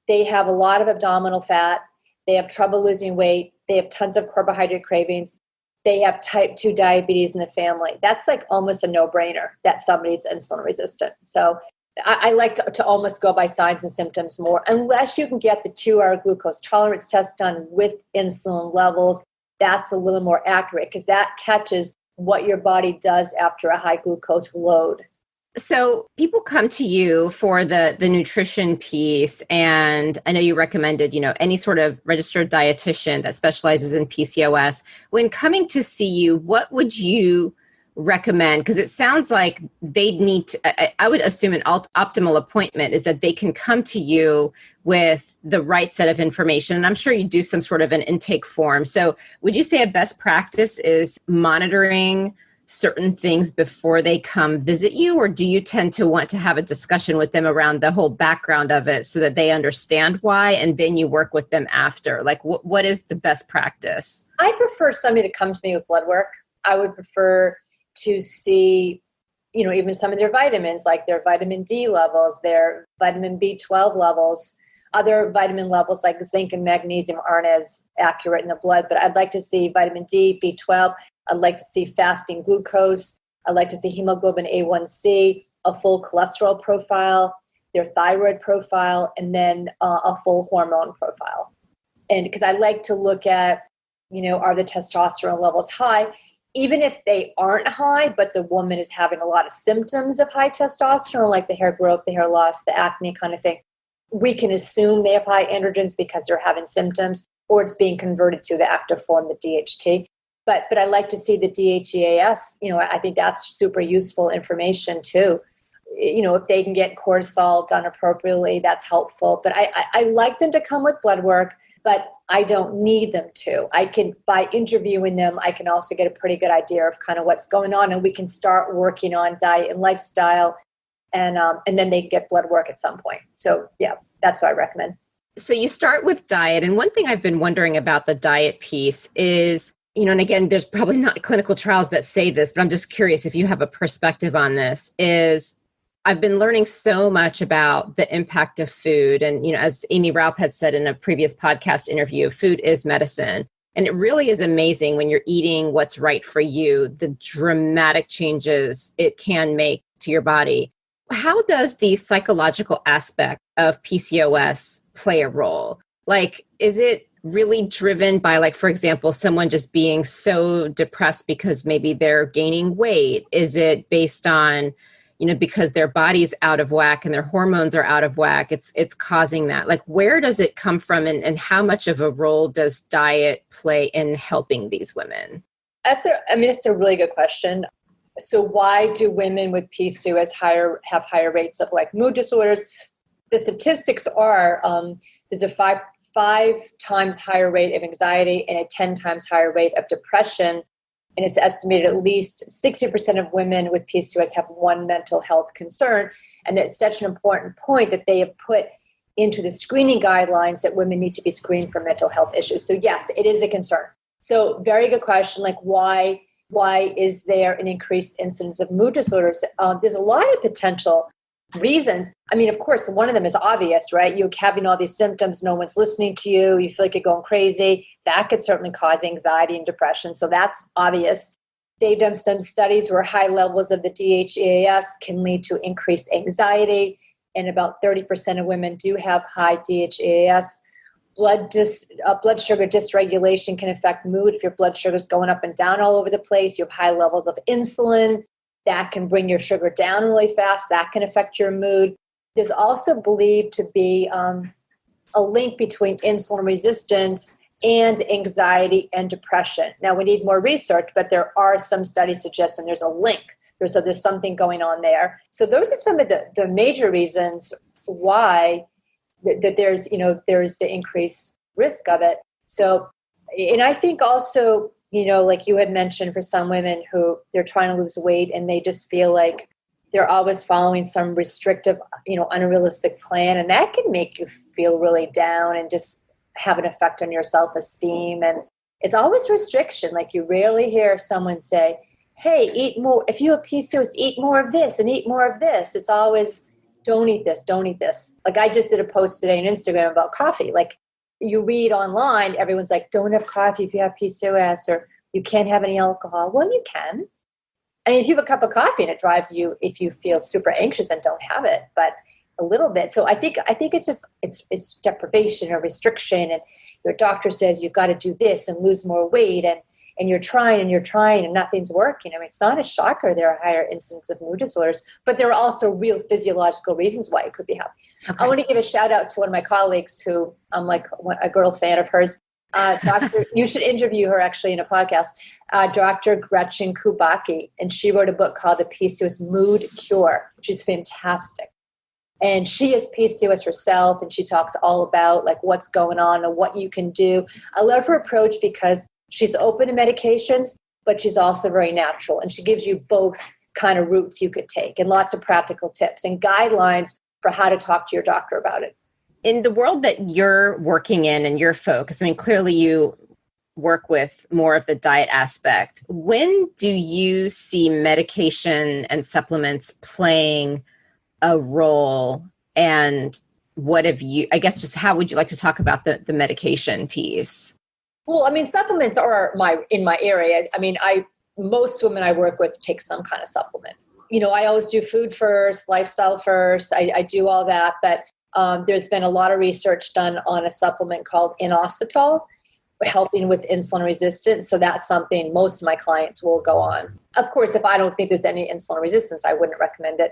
they have a lot of abdominal fat. They have trouble losing weight. They have tons of carbohydrate cravings. They have type 2 diabetes in the family. That's like almost a no-brainer that somebody's insulin resistant. So I like to almost go by signs and symptoms more, unless you can get the 2-hour glucose tolerance test done with insulin levels. That's a little more accurate because that catches what your body does after a high glucose load. So people come to you for the nutrition piece, and I know you recommended, any sort of registered dietitian that specializes in PCOS. When coming to see you, what would you recommend? Because it sounds like they'd need to, I would assume an optimal appointment is that they can come to you with the right set of information. And I'm sure you do some sort of an intake form. So would you say a best practice is monitoring certain things before they come visit you? Or do you tend to want to have a discussion with them around the whole background of it so that they understand why, and then you work with them after? Like what is the best practice? I prefer somebody to come to me with blood work. I would prefer to see, even some of their vitamins, like their vitamin D levels, their vitamin B12 levels, other vitamin levels like zinc and magnesium aren't as accurate in the blood, but I'd like to see vitamin D, B12. I'd like to see fasting glucose. I'd like to see hemoglobin A1C, a full cholesterol profile, their thyroid profile, and then a full hormone profile. And because I like to look at, are the testosterone levels high? Even if they aren't high, but the woman is having a lot of symptoms of high testosterone, like the hair growth, the hair loss, the acne kind of thing, we can assume they have high androgens because they're having symptoms, or it's being converted to the active form, the DHT. But I like to see the DHEAS. I think that's super useful information too. If they can get cortisol done appropriately, that's helpful. But I like them to come with blood work, but I don't need them to. I can, by interviewing them, I can also get a pretty good idea of kind of what's going on, and we can start working on diet and lifestyle, and then they get blood work at some point. So yeah, that's what I recommend. So you start with diet, and one thing I've been wondering about the diet piece is, and again, there's probably not clinical trials that say this, but I'm just curious if you have a perspective on this, is I've been learning so much about the impact of food. And, as Amy Raup had said in a previous podcast interview, food is medicine. And it really is amazing when you're eating what's right for you, the dramatic changes it can make to your body. How does the psychological aspect of PCOS play a role? Like, is it really driven by, like, for example, someone just being so depressed because maybe they're gaining weight? Is it based on, because their body's out of whack and their hormones are out of whack, it's causing that? Like, where does it come from, and how much of a role does diet play in helping these women? It's a really good question. So why do women with PCOS have higher rates of like mood disorders? The statistics are there's a five times higher rate of anxiety and a 10 times higher rate of depression. And it's estimated at least 60% of women with PCOS have one mental health concern. And it's such an important point that they have put into the screening guidelines that women need to be screened for mental health issues. So yes, it is a concern. So very good question. Like why is there an increased incidence of mood disorders? There's a lot of potential reasons. Of course, one of them is obvious, right? You're having all these symptoms, no one's listening to you, you feel like you're going crazy. That could certainly cause anxiety and depression. So that's obvious. They've done some studies where high levels of the DHEAS can lead to increased anxiety, and about 30% of women do have high DHEAS. Blood sugar dysregulation can affect mood. If your blood sugar is going up and down all over the place, you have high levels of insulin. that can bring your sugar down really fast. That can affect your mood. There's also believed to be a link between insulin resistance and anxiety and depression. Now, we need more research, but there are some studies suggesting there's a link. So there's something going on there. So those are some of the major reasons why that there's the increased risk of it. So, and I think also, like you had mentioned, for some women who they're trying to lose weight and they just feel like they're always following some restrictive, unrealistic plan, and that can make you feel really down and just have an effect on your self-esteem. And it's always restriction. Like, you rarely hear someone say, hey, eat more. If you have PCOS, eat more of this and eat more of this. It's always, don't eat this, don't eat this. Like, I just did a post today on Instagram about coffee. Like, you read online, everyone's like, don't have coffee if you have PCOS, or you can't have any alcohol. Well, you can. I mean, if you have a cup of coffee and it drives you, if you feel super anxious, then don't have it, but a little bit. So I think it's just, it's deprivation or restriction, and your doctor says you've got to do this and lose more weight, and you're trying and nothing's working. I mean, it's not a shocker there are higher incidence of mood disorders, but there are also real physiological reasons why it could be happening. Okay. I want to give a shout out to one of my colleagues who I'm like a girl fan of hers. Doctor, you should interview her actually in a podcast, Dr. Gretchen Kubacki, and she wrote a book called The PCOS Mood Cure, which is fantastic. And she is PCOS herself, and she talks all about like what's going on and what you can do. I love her approach because she's open to medications, but she's also very natural, and she gives you both kind of routes you could take and lots of practical tips and guidelines for how to talk to your doctor about it. In the world that you're working in and you're focused, I mean, clearly you work with more of the diet aspect. When do you see medication and supplements playing a role? And what have you, I guess, just how would you like to talk about the medication piece? Well, I mean, supplements are in my area. I mean, most women I work with take some kind of supplement. I always do food first, lifestyle first. I do all that, but there's been a lot of research done on a supplement called inositol, helping with insulin resistance. So that's something most of my clients will go on. Of course, if I don't think there's any insulin resistance, I wouldn't recommend it.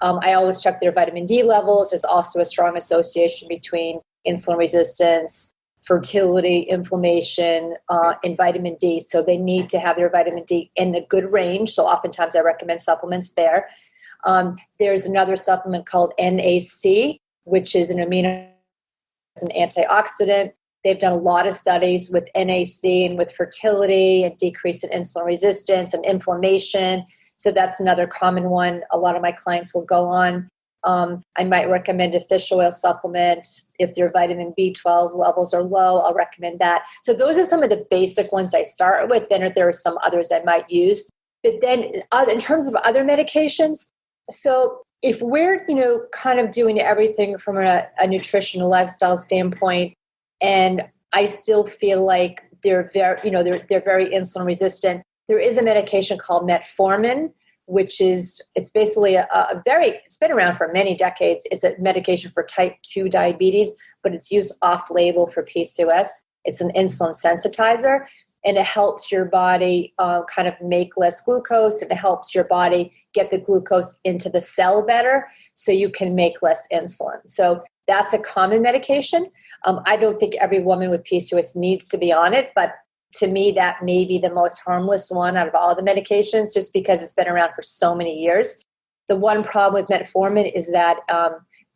I always check their vitamin D levels. There's also a strong association between insulin resistance, fertility, inflammation, and vitamin D. So they need to have their vitamin D in a good range. So oftentimes I recommend supplements there. There's another supplement called NAC, which is an it's an antioxidant. They've done a lot of studies with NAC and with fertility and decrease in insulin resistance and inflammation. So that's another common one a lot of my clients will go on. I might recommend a fish oil supplement. If their vitamin B12 levels are low, I'll recommend that. So those are some of the basic ones I start with. Then there are some others I might use. But then in terms of other medications, so if we're, kind of doing everything from a nutritional lifestyle standpoint, and I still feel like they're very, they're very insulin resistant, there is a medication called metformin, it's basically it's been around for many decades. It's a medication for type 2 diabetes, but it's used off-label for PCOS. It's an insulin sensitizer, and it helps your body kind of make less glucose, and it helps your body get the glucose into the cell better so you can make less insulin. So that's a common medication. I don't think every woman with PCOS needs to be on it, but to me, that may be the most harmless one out of all the medications, just because it's been around for so many years. The one problem with metformin is that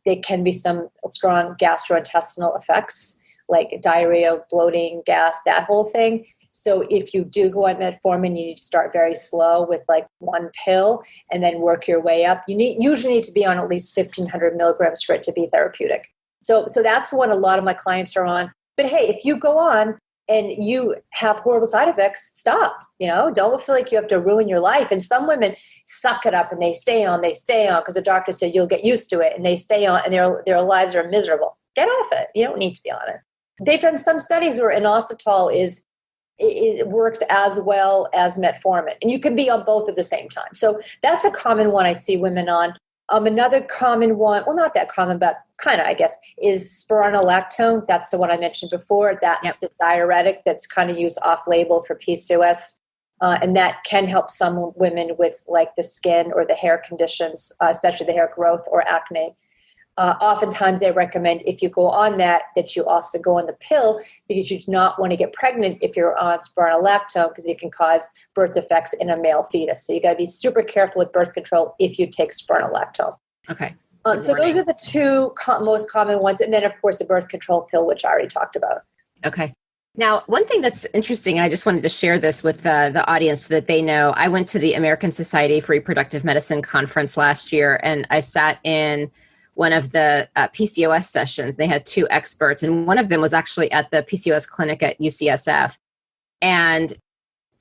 there can be some strong gastrointestinal effects, like diarrhea, bloating, gas, that whole thing. So if you do go on metformin, you need to start very slow with like one pill and then work your way up. You usually need to be on at least 1,500 milligrams for it to be therapeutic. So that's one a lot of my clients are on. But hey, if you go on and you have horrible side effects, stop. Don't feel like you have to ruin your life. And some women suck it up and they stay on because the doctor said you'll get used to it, and they stay on and their lives are miserable. Get off it. You don't need to be on it. They've done some studies where inositol it works as well as metformin, and you can be on both at the same time. So that's a common one I see women on. Another common one, well, not that common, but kind of, I guess, is spironolactone. That's the one I mentioned before. That's the diuretic that's kind of used off-label for PCOS. And that can help some women with like the skin or the hair conditions, especially the hair growth or acne. Oftentimes they recommend if you go on that you also go on the pill, because you do not want to get pregnant if you're on spironolactone, because it can cause birth defects in a male fetus. So you got to be super careful with birth control if you take spironolactone. Okay. So those are the two most common ones. And then, of course, a birth control pill, which I already talked about. Okay. Now, one thing that's interesting, and I just wanted to share this with the audience so that they know, I went to the American Society for Reproductive Medicine conference last year, and I sat in one of the PCOS sessions. They had two experts, and one of them was actually at the PCOS clinic at UCSF. And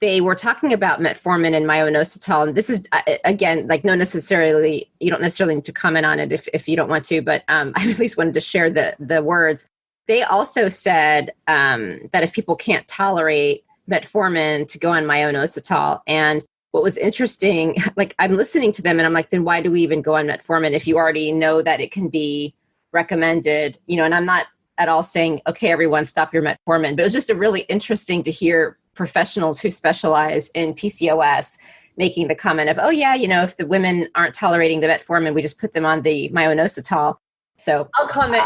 they were talking about metformin and myo-inositol. And this is, again, like you don't necessarily need to comment on it if you don't want to, but I at least wanted to share the words. They also said that if people can't tolerate metformin, to go on myo-inositol. And what was interesting, like I'm listening to them and I'm like, then why do we even go on metformin if you already know that it can be recommended? And I'm not at all saying, okay, everyone stop your metformin, but it was just really interesting to hear professionals who specialize in PCOS making the comment of, oh yeah, if the women aren't tolerating the metformin, we just put them on the myo-inositol. So I'll comment.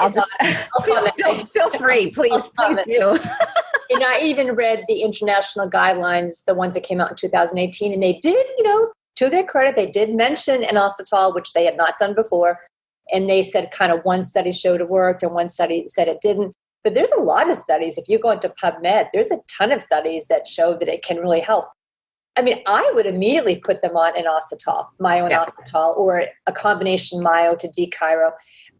Feel free, please do. And I even read the international guidelines, the ones that came out in 2018, and they did, to their credit, they did mention inositol, which they had not done before. And they said kind of one study showed it worked and one study said it didn't. But there's a lot of studies. If you go into PubMed, there's a ton of studies that show that it can really help. I mean, I would immediately put them on inositol, myo-inositol, or a combination myo to D-chiro.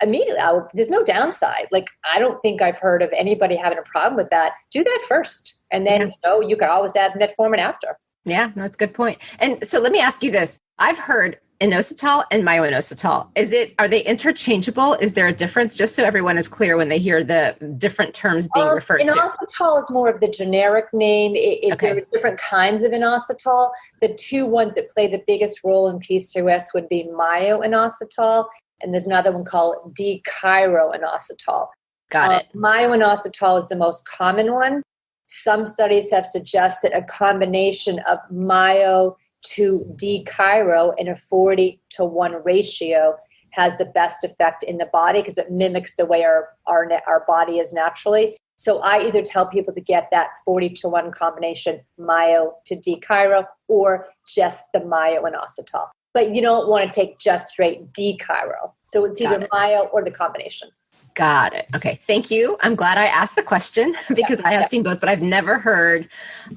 Immediately, there's no downside. Like, I don't think I've heard of anybody having a problem with that. Do that first. And then, you can always add metformin after. Yeah, that's a good point. And so let me ask you this. I've heard inositol and myo-inositol. Are they interchangeable? Is there a difference? Just so everyone is clear when they hear the different terms being referred to. Inositol is more of the generic name. There are different kinds of inositol. The two ones that play the biggest role in PCOS would be myo-inositol, and there's another one called D-chiro-inositol. Got it. Myo-inositol is the most common one. Some studies have suggested a combination of myo to D-chiro in a 40-to-1 ratio has the best effect in the body because it mimics the way our body is naturally. So I either tell people to get that 40-to-1 combination, myo to D-chiro, or just the myo-inositol. But you don't want to take just straight D-chiro. So it's either myo or the combination. Got it. Okay. Thank you. I'm glad I asked the question because I have seen both, but I've never heard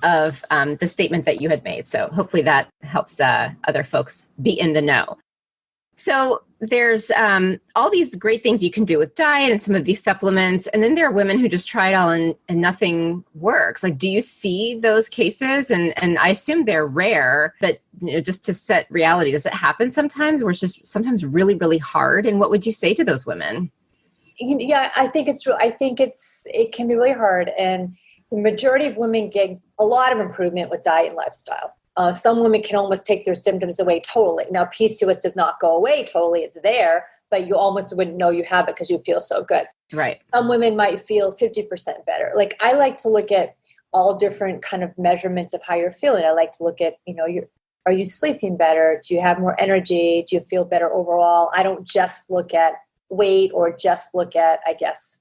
of the statement that you had made. So hopefully that helps other folks be in the know. So there's all these great things you can do with diet and some of these supplements. And then there are women who just try it all and nothing works. Like, do you see those cases? And I assume they're rare, but just to set reality, does it happen sometimes where it's just sometimes really, really hard? And what would you say to those women? Yeah, I think it's true. I think it can be really hard. And the majority of women get a lot of improvement with diet and lifestyle. Some women can almost take their symptoms away totally. Now, PCOS does not go away totally. It's there, but you almost wouldn't know you have it because you feel so good. Right. Some women might feel 50% better. Like, I like to look at all different kind of measurements of how you're feeling. I like to look at, are you sleeping better? Do you have more energy? Do you feel better overall? I don't just look at weight or just look at, I guess,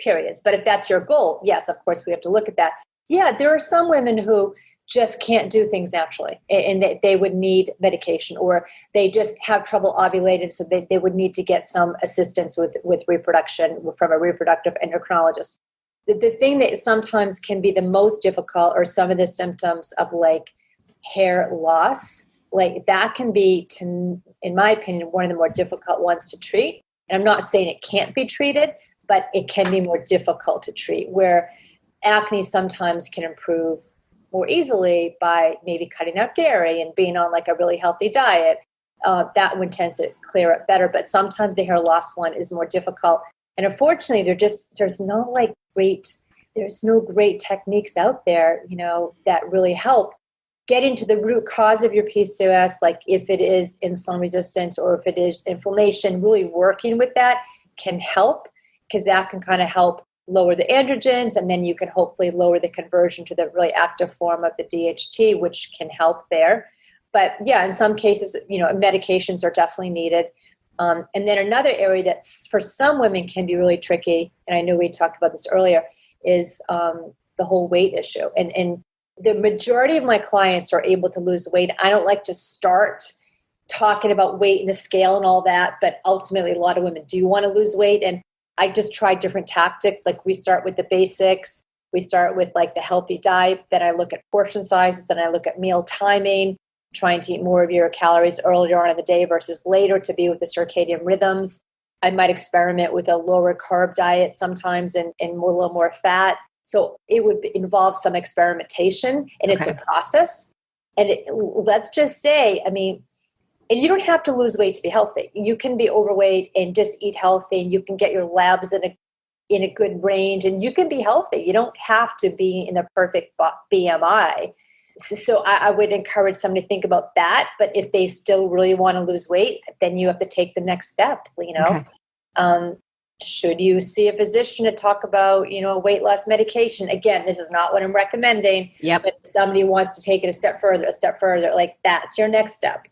periods. But if that's your goal, yes, of course, we have to look at that. Yeah, there are some women who just can't do things naturally and they would need medication, or they just have trouble ovulating, so they would need to get some assistance with reproduction from a reproductive endocrinologist. The thing that sometimes can be the most difficult are some of the symptoms of like hair loss. Like, that can be, in my opinion, one of the more difficult ones to treat. And I'm not saying it can't be treated, but it can be more difficult to treat, where acne sometimes can improve more easily by maybe cutting out dairy and being on like a really healthy diet. That one tends to clear up better, but sometimes the hair loss one is more difficult. And unfortunately, there's no great techniques out there, that really help getting to the root cause of your PCOS, like if it is insulin resistance or if it is inflammation. Really working with that can help, because that can kind of help lower the androgens, and then you can hopefully lower the conversion to the really active form of the DHT, which can help there. But yeah, in some cases, medications are definitely needed. And then another area that's for some women can be really tricky, and I know we talked about this earlier, is the whole weight issue. And the majority of my clients are able to lose weight. I don't like to start talking about weight and the scale and all that, but ultimately a lot of women do want to lose weight. And I just try different tactics. Like we start with the basics. We start with like the healthy diet. Then I look at portion sizes. Then I look at meal timing, trying to eat more of your calories earlier on in the day versus later to be with the circadian rhythms. I might experiment with a lower carb diet sometimes and a little more fat. So it would involve some experimentation, and it's a process. And let's just say, and you don't have to lose weight to be healthy. You can be overweight and just eat healthy, and you can get your labs in a good range, and you can be healthy. You don't have to be in a perfect BMI. So I would encourage somebody to think about that. But if they still really want to lose weight, then you have to take the next step, Should you see a physician to talk about, weight loss medication? Again, this is not what I'm recommending. Yep. But if somebody wants to take it a step further, like that's your next step.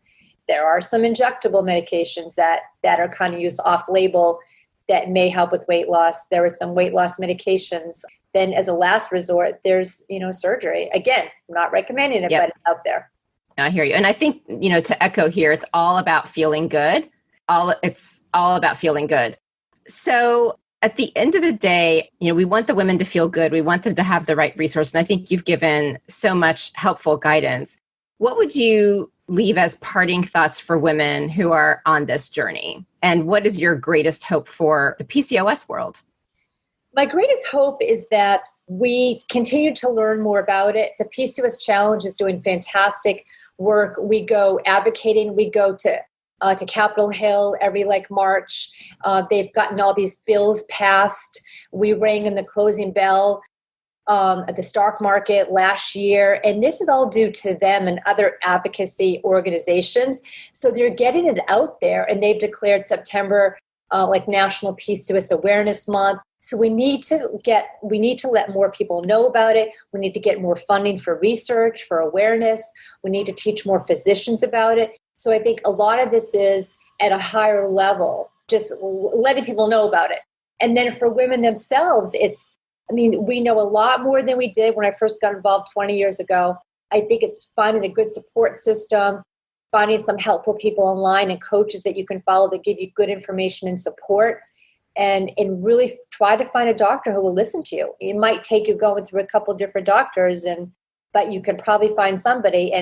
There are some injectable medications that are kind of used off-label that may help with weight loss. There are some weight loss medications. Then as a last resort, there's, surgery. Again, I'm not recommending it, but it's out there. I hear you. And I think, to echo here, it's all about feeling good. It's all about feeling good. So at the end of the day, we want the women to feel good. We want them to have the right resource. And I think you've given so much helpful guidance. What would you leave as parting thoughts for women who are on this journey? And what is your greatest hope for the PCOS world? My greatest hope is that we continue to learn more about it. The PCOS Challenge is doing fantastic work. We go advocating. We go to Capitol Hill every March. They've gotten all these bills passed. We rang in the closing bell at the stock market last year. And this is all due to them and other advocacy organizations. So they're getting it out there, and they've declared September National PCOS Awareness Month. So we need to let more people know about it. We need to get more funding for research, for awareness. We need to teach more physicians about it. So I think a lot of this is at a higher level, just letting people know about it. And then for women themselves, we know a lot more than we did when I first got involved 20 years ago. I think it's finding a good support system, finding some helpful people online and coaches that you can follow that give you good information and support, and really try to find a doctor who will listen to you. It might take you going through a couple of different doctors, but you can probably find somebody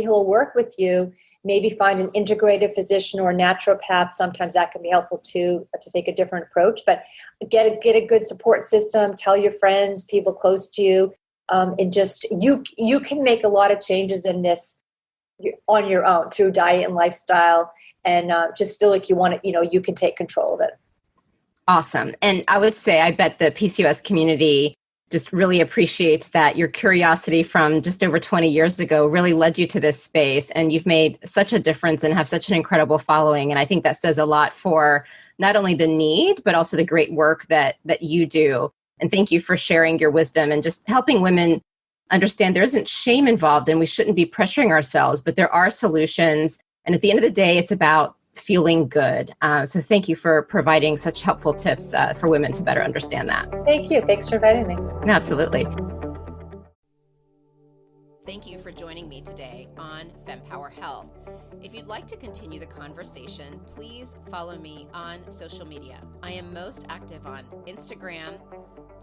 who will work with you. Maybe find an integrative physician or a naturopath. Sometimes that can be helpful too, to take a different approach. But get a good support system. Tell your friends, people close to you, and just you can make a lot of changes in this on your own through diet and lifestyle, and just feel like you can take control of it. Awesome. And I would say, I bet the PCOS community just really appreciates that your curiosity from just over 20 years ago really led you to this space, and you've made such a difference and have such an incredible following. And I think that says a lot for not only the need, but also the great work that you do. And thank you for sharing your wisdom and just helping women understand there isn't shame involved, and we shouldn't be pressuring ourselves, but there are solutions. And at the end of the day, it's about feeling good. So thank you for providing such helpful tips for women to better understand that. Thank you. Thanks for inviting me. Absolutely. Thank you for joining me today on Fempower Health. If you'd like to continue the conversation, please follow me on social media. I am most active on Instagram,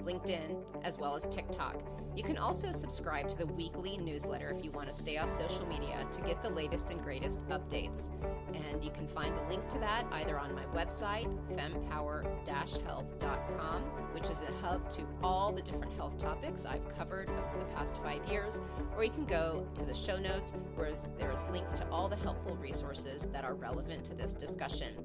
LinkedIn, as well as TikTok. You can also subscribe to the weekly newsletter if you want to stay off social media to get the latest and greatest updates. And you can find the link to that either on my website, fempower-health.com, which is a hub to all the different health topics I've covered over the past 5 years, or you can go to the show notes where there's links to all the helpful resources that are relevant to this discussion.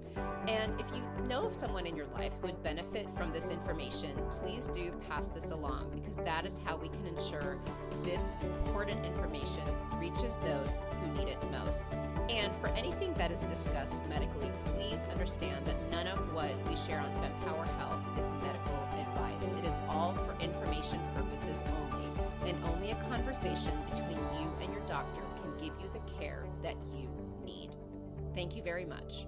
And if you know of someone in your life who would benefit from this information, please do pass this along, because that is how we can ensure this important information reaches those who need it most. And for anything that is discussed medically, please understand that none of what we share on Fempower Health is medical advice. It is all for information purposes only, and only a conversation between you and your doctor can give you the care that you need. Thank you very much.